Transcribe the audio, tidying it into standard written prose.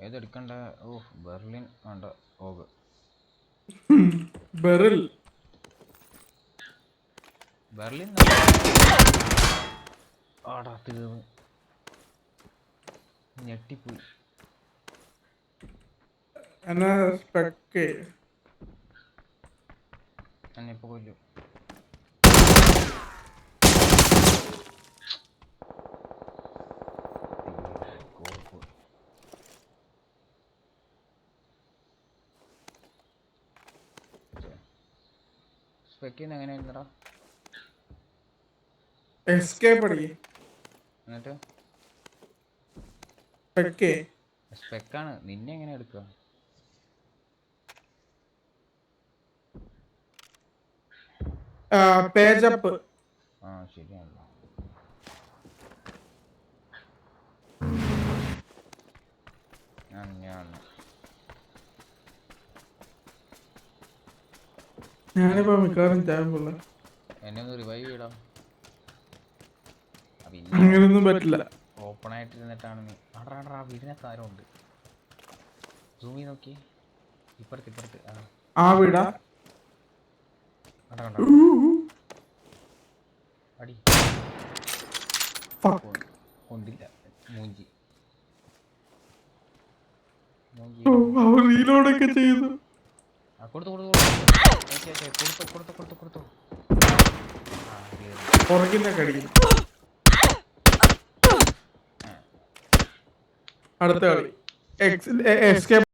ഏതെടുക്കണ്ട? ഓ Berlin വേണ്ട. Org beryl Berlin ആടാ തീർന്ന് ഞെട്ടിപ്പോയി. എന്നാ സ്പെക്ക് എന്നെ ഇപ്പൊ കൊല്ലും. സ്പെക്കിന്ന് എങ്ങനെയായിരുന്നടാ? എസ്കേപ്പ് അടിക്ക്. എന്നിട്ട് സ്പെക്കാണ്. നിന്നെ എങ്ങനെ എടുക്കുക? പേജപ്പ്. ആ ശരിയാണല്ലോ. ഞാനിപ്പോ മിക്കവാറും ചാകുമ്പോൾ എന്നെ ഒന്ന് റിവൈവ് ചെയ്യടാ. അങ്ങനൊന്നും പറ്റില്ല. ഓപ്പൺ ആയിട്ടിരുന്നിട്ടാണ് നീ. ആടാ വീടിനകത്ത് ആരോ ഉണ്ട്. സൂമി നോക്കി. ഇപ്പുറത്ത് ആ വീടാ. അടി കൊണ്ടില്ല. മൂഞ്ചി അവർ റീലോഡൊക്കെ ചെയ്തു. കൊടുത്തു. പുറകിന്നൊക്കെ അടിക്കുന്നു. അടുത്ത കളി എസ്കേപ്പ്